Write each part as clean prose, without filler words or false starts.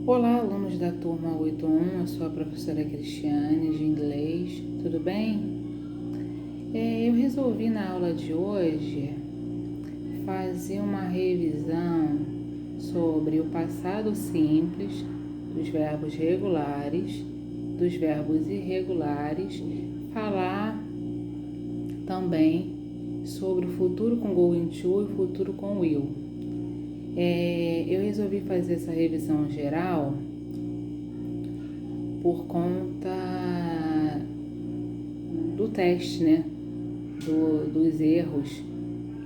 Olá, alunos da turma 81, eu sou a professora Cristiane de inglês, tudo bem? Eu resolvi na aula de hoje fazer uma revisão sobre o passado simples dos verbos regulares, dos verbos irregulares, falar também sobre o futuro com going to e o futuro com will. Eu resolvi fazer essa revisão geral por conta do teste, né? Dos erros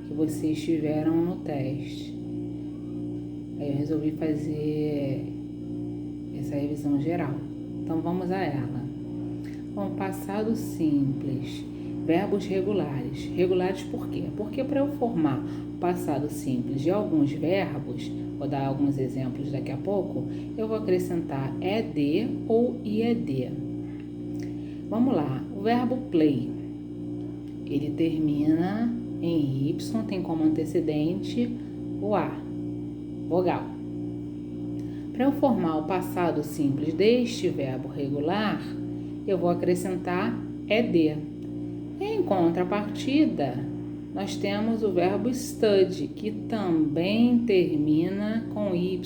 que vocês tiveram no teste. Aí eu resolvi fazer essa revisão geral. Então vamos a ela. Bom, passado simples. Verbos regulares. Regulares por quê? Porque para eu formar o passado simples de alguns verbos, vou dar alguns exemplos daqui a pouco, eu vou acrescentar ed ou ied. Vamos lá. O verbo play, ele termina em y, tem como antecedente o a, vogal. Para eu formar o passado simples deste verbo regular, eu vou acrescentar ed. Em contrapartida, nós temos o verbo study, que também termina com y,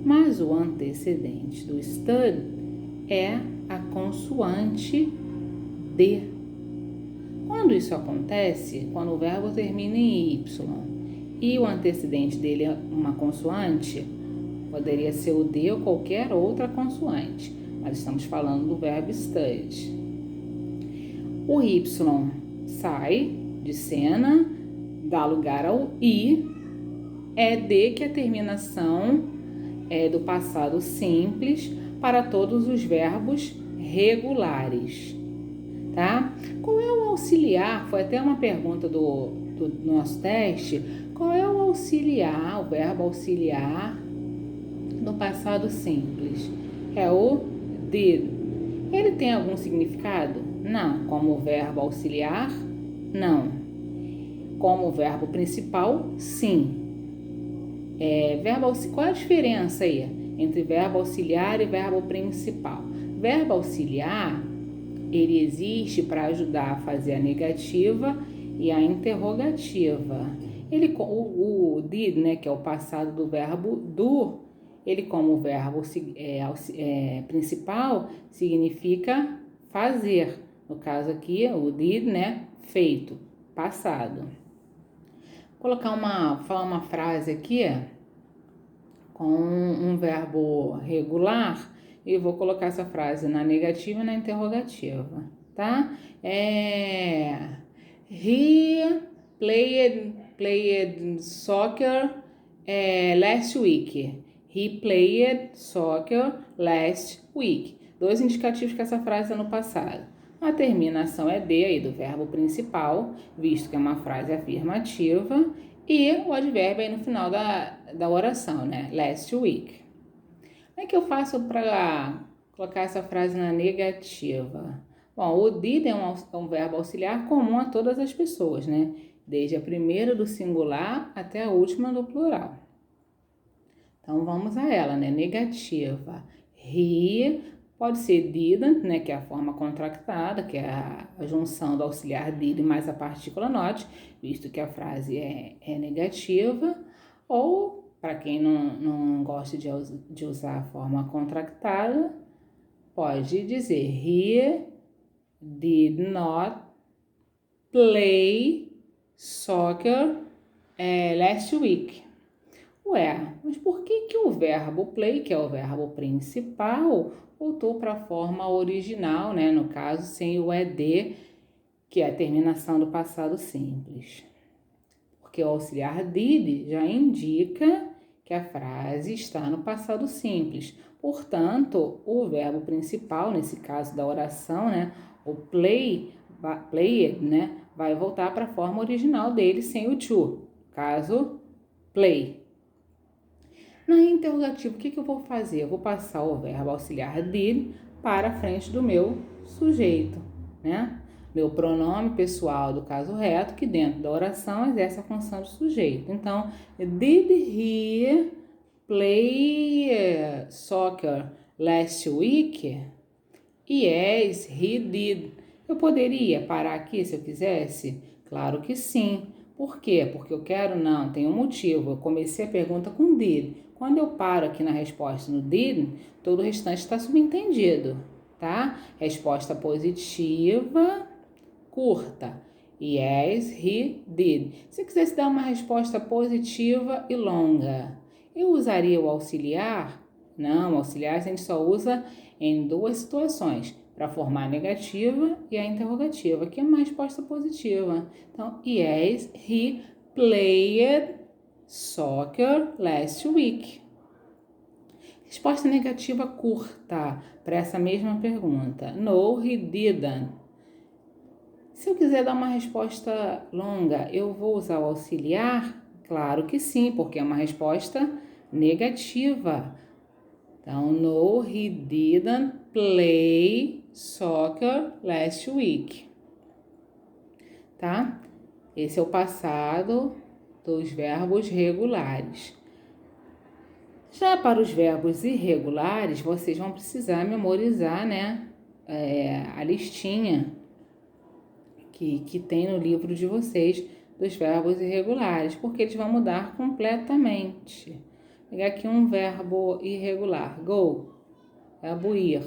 mas o antecedente do study é a consoante d. Quando isso acontece, quando o verbo termina em y e o antecedente dele é uma consoante, poderia ser o d ou qualquer outra consoante, mas estamos falando do verbo study. O y sai de cena, dá lugar ao i, é d que é a terminação do passado simples para todos os verbos regulares, tá? Qual é o auxiliar? Foi até uma pergunta do nosso teste. Qual é o auxiliar, o verbo auxiliar no passado simples? É o did. Ele tem algum significado? Não. Como verbo auxiliar? Não. Como verbo principal? Sim. Qual é a diferença aí entre verbo auxiliar e verbo principal? Verbo auxiliar, ele existe para ajudar a fazer a negativa e a interrogativa. O did, né, que é o passado do verbo do, ele como verbo principal significa fazer. No caso aqui, o did, né, feito, passado. Vou falar uma frase aqui com um verbo regular e vou colocar essa frase na negativa e na interrogativa, tá? He played soccer last week. He played soccer last week. Dois indicativos que essa frase é no passado. A terminação é de aí do verbo principal, visto que é uma frase afirmativa, e o advérbio aí no final da oração, né? Last week. Como é que eu faço para colocar essa frase na negativa? Bom, o did é um verbo auxiliar comum a todas as pessoas, né? Desde a primeira do singular até a última do plural. Então, vamos a ela, né? Negativa. He pode ser didn't, né? Que é a forma contractada, que é a junção do auxiliar did mais a partícula not, visto que a frase é negativa. Ou, para quem não gosta de usar a forma contractada, pode dizer he did not play soccer last week. Mas por que o verbo play, que é o verbo principal, voltou para a forma original, né? No caso, sem o ed, que é a terminação do passado simples? Porque o auxiliar did já indica que a frase está no passado simples. Portanto, o verbo principal, nesse caso da oração, né? O played, né? Vai voltar para a forma original dele sem o to. Caso, play. Na interrogativa, o que eu vou fazer? Eu vou passar o verbo auxiliar did para a frente do meu sujeito, né? Meu pronome pessoal do caso reto, que dentro da oração exerce a função de sujeito. Então, did he play soccer last week? Yes, he did. Eu poderia parar aqui se eu quisesse? Claro que sim. Por quê? Porque eu quero? Não, tem um motivo. Eu comecei a pergunta com did. Quando eu paro aqui na resposta no did, todo o restante está subentendido, tá? Resposta positiva, curta. Yes, he did. Se eu quisesse dar uma resposta positiva e longa, eu usaria o auxiliar? Não, o auxiliar a gente só usa em duas situações, para formar a negativa e a interrogativa, que é uma resposta positiva. Então, yes, he played soccer last week. Resposta negativa curta para essa mesma pergunta. No, he didn't. Se eu quiser dar uma resposta longa, eu vou usar o auxiliar? Claro que sim, porque é uma resposta negativa. Então, no, he didn't play soccer last week. Tá? Esse é o passado dos verbos regulares. Já para os verbos irregulares, vocês vão precisar memorizar, né, a listinha que tem no livro de vocês dos verbos irregulares, porque eles vão mudar completamente. Vou pegar aqui um verbo irregular, go, verbo ir.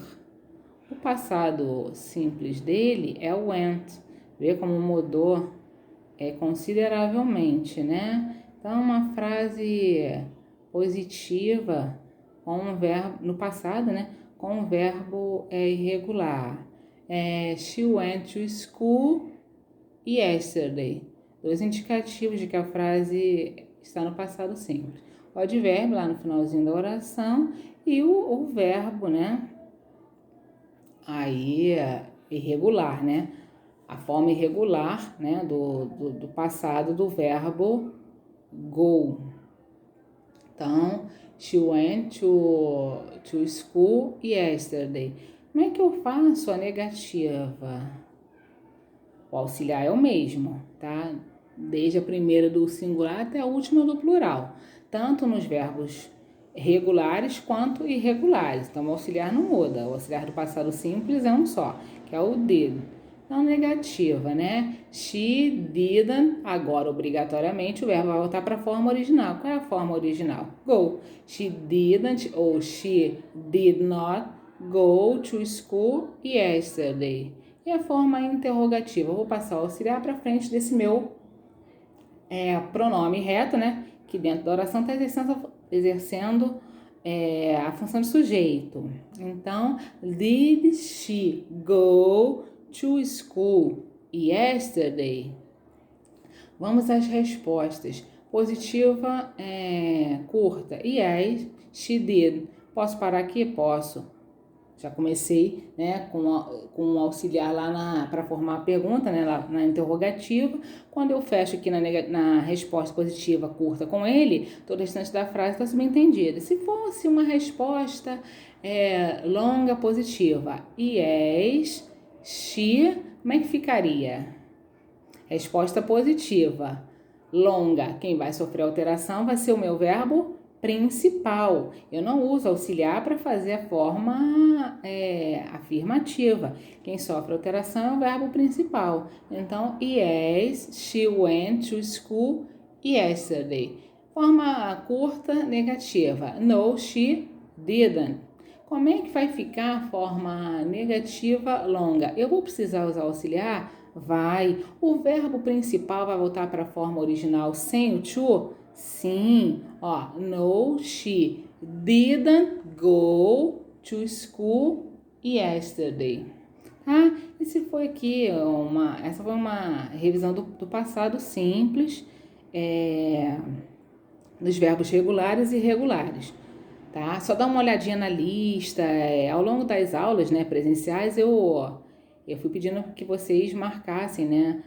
O passado simples dele é o went. Vê como mudou consideravelmente, né? Então, uma frase positiva com um verbo no passado, né? Com um verbo irregular. She went to school yesterday. Dois indicativos de que a frase está no passado simples. O advérbio lá no finalzinho da oração e o verbo, né? Aí irregular, né? A forma irregular, né? Do passado do verbo go. Então, she went to school yesterday. Como é que eu faço a negativa? O auxiliar é o mesmo, tá? Desde a primeira do singular até a última do plural. Tanto nos verbos regulares quanto irregulares. Então, o auxiliar não muda. O auxiliar do passado simples é um só, que é o did. Então, negativa, né? She didn't. Agora, obrigatoriamente, o verbo vai voltar para a forma original. Qual é a forma original? Go. She didn't ou she did not go to school yesterday. E a forma interrogativa? Eu vou passar o auxiliar para frente desse meu pronome reto, né? Que dentro da oração está exercendo a função de sujeito. Então, did she go to school yesterday? Vamos às respostas. Positiva, curta. Yes, she did. Posso parar aqui? Posso. Já comecei, né, com o auxiliar lá para formar a pergunta, né, lá na interrogativa. Quando eu fecho aqui na resposta positiva curta com ele, todo o restante da frase está subentendido. Se fosse uma resposta longa positiva, yes, she, como é que ficaria? Resposta positiva, longa. Quem vai sofrer alteração vai ser o meu verbo principal. Eu não uso auxiliar para fazer a forma afirmativa. Quem sofre alteração é o verbo principal. Então, yes, she went to school yesterday. Forma curta, negativa. No, she didn't. Como é que vai ficar a forma negativa longa? Eu vou precisar usar auxiliar? Vai. O verbo principal vai voltar para a forma original sem o to? Sim, ó, no, she didn't go to school yesterday. Tá? Essa foi uma revisão do passado simples, dos verbos regulares e irregulares. Tá? Só dá uma olhadinha na lista, ao longo das aulas, né, presenciais, eu fui pedindo que vocês marcassem, né,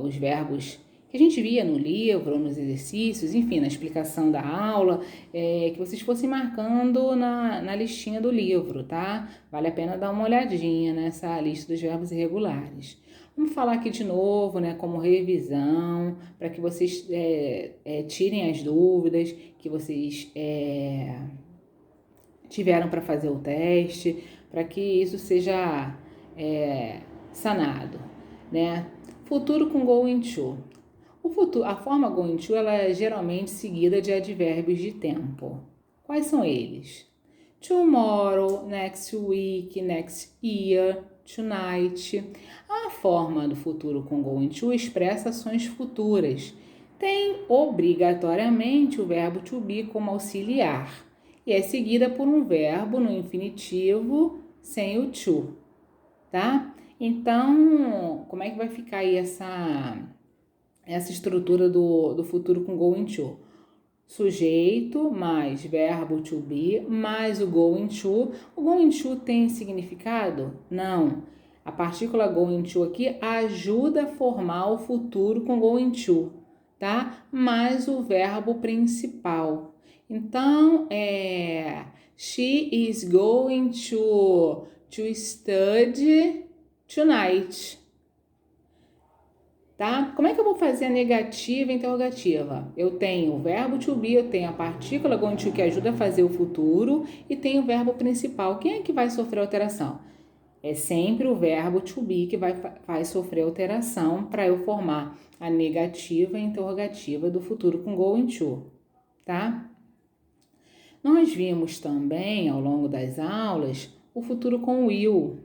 os verbos que a gente via no livro, nos exercícios, enfim, na explicação da aula, que vocês fossem marcando na listinha do livro, tá? Vale a pena dar uma olhadinha nessa lista dos verbos irregulares. Vamos falar aqui de novo, né, como revisão, para que vocês tirem as dúvidas que vocês tiveram para fazer o teste, para que isso seja sanado, né? Futuro com going to. A forma going to ela é geralmente seguida de advérbios de tempo. Quais são eles? Tomorrow, next week, next year, tonight. A forma do futuro com going to expressa ações futuras. Tem obrigatoriamente o verbo to be como auxiliar e é seguida por um verbo no infinitivo sem o to, tá? Então, como é que vai ficar aí essa estrutura do futuro com going to? Sujeito mais verbo to be mais o going to. O going to tem significado? Não. A partícula going to aqui ajuda a formar o futuro com going to, tá? Mais o verbo principal. Então, she is going to study tonight. Tá? Como é que eu vou fazer a negativa e interrogativa? Eu tenho o verbo to be, eu tenho a partícula going to que ajuda a fazer o futuro e tenho o verbo principal. Quem é que vai sofrer alteração? É sempre o verbo to be que vai sofrer alteração para eu formar a negativa e interrogativa do futuro com going to, tá? Nós vimos também, ao longo das aulas, o futuro com will.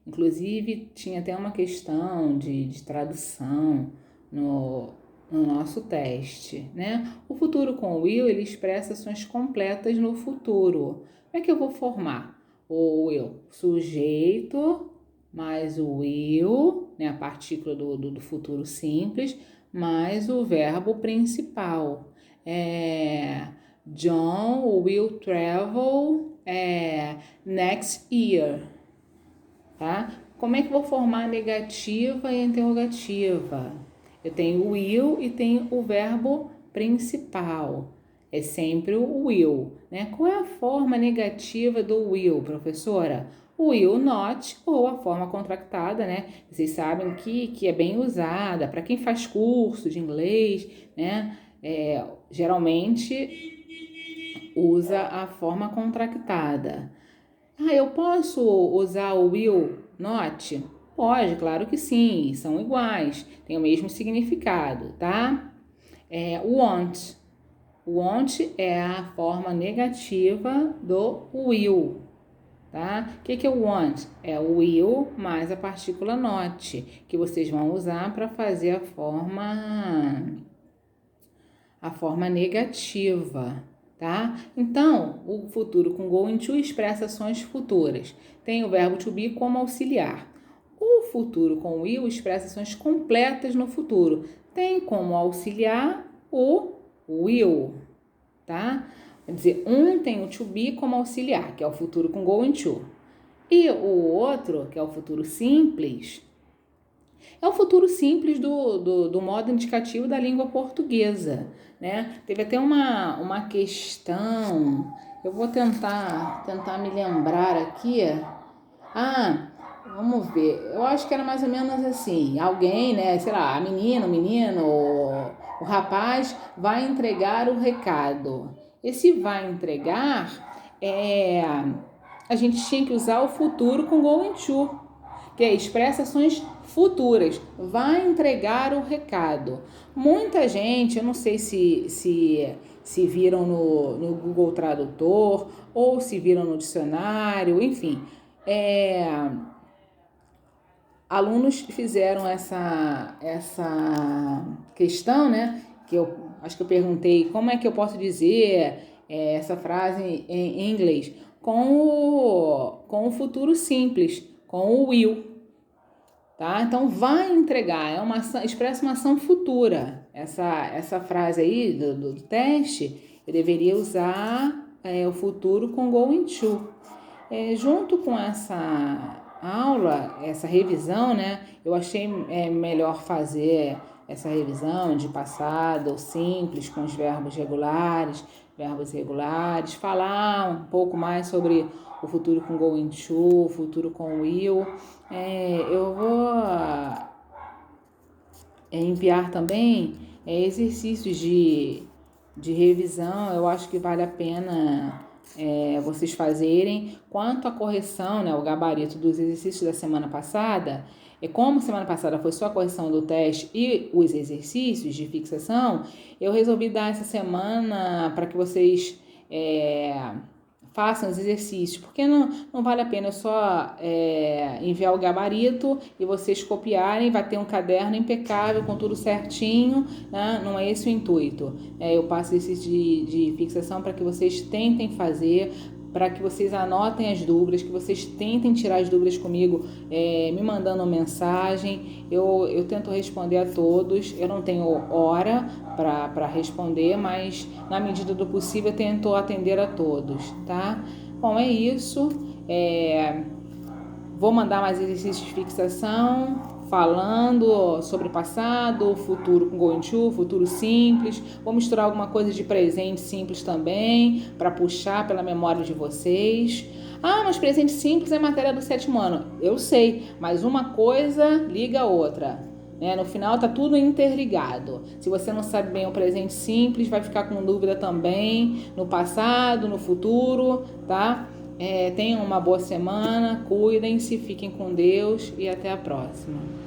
Inclusive, tinha até uma questão de tradução no nosso teste, né? O futuro com will, ele expressa ações completas no futuro. Como é que eu vou formar? O will, sujeito, mais o will, né? A partícula do futuro simples, mais o verbo principal. John will travel next year. Tá? Como é que eu vou formar a negativa e a interrogativa? Eu tenho o will e tenho o verbo principal. É sempre o will, né? Qual é a forma negativa do will, professora? O will not ou a forma contractada, né? Vocês sabem que é bem usada para quem faz curso de inglês, né? Geralmente usa a forma contractada. Eu posso usar o will not? Pode, claro que sim, são iguais, tem o mesmo significado, tá? Want. Want é a forma negativa do will, tá? O que é o want? É o will mais a partícula not, que vocês vão usar para fazer a forma negativa. Tá? Então, o futuro com going to expressa ações futuras. Tem o verbo to be como auxiliar. O futuro com will expressa ações completas no futuro. Tem como auxiliar o will, tá? Quer dizer, um tem o to be como auxiliar, que é o futuro com going to. E o outro, que é o futuro simples, é o futuro simples do modo indicativo da língua portuguesa, né? Teve até uma questão, eu vou tentar me lembrar aqui. Vamos ver, eu acho que era mais ou menos assim, alguém, né, sei lá, a menina, o menino, o rapaz vai entregar o recado. Esse vai entregar, a gente tinha que usar o futuro com going to, que expressa ações futuras, vai entregar o recado. Muita gente, eu não sei se viram no Google Tradutor ou se viram no dicionário, enfim, alunos fizeram essa questão, né? Que eu acho que eu perguntei como é que eu posso dizer essa frase em inglês com o futuro simples, com o will, tá? Então vai entregar, expressa uma ação futura. Essa frase aí do teste, eu deveria usar o futuro com going to. Junto com essa aula, essa revisão, né? Eu achei melhor fazer essa revisão de passado simples com os verbos regulares, falar um pouco mais sobre o futuro com going to, o futuro com will. Eu vou enviar também exercícios de revisão. Eu acho que vale a pena vocês fazerem. Quanto à correção, né, o gabarito dos exercícios da semana passada, como semana passada foi só a correção do teste e os exercícios de fixação, eu resolvi dar essa semana para que vocês façam os exercícios, porque não vale a pena só enviar o gabarito e vocês copiarem, vai ter um caderno impecável com tudo certinho, né? Não é esse o intuito. Eu passo exercício de fixação para que vocês tentem fazer, para que vocês anotem as dúvidas, que vocês tentem tirar as dúvidas comigo, me mandando mensagem. Eu tento responder a todos. Eu não tenho hora para responder, mas na medida do possível eu tento atender a todos, tá? Bom, é isso. Vou mandar mais exercícios de fixação, falando sobre passado, futuro com going to, futuro simples. Vou misturar alguma coisa de presente simples também, para puxar pela memória de vocês. Mas presente simples é matéria do 7º ano. Eu sei, mas uma coisa liga a outra. No final tá tudo interligado. Se você não sabe bem o presente simples, vai ficar com dúvida também no passado, no futuro, tá? Tenham uma boa semana, cuidem-se, fiquem com Deus e até a próxima.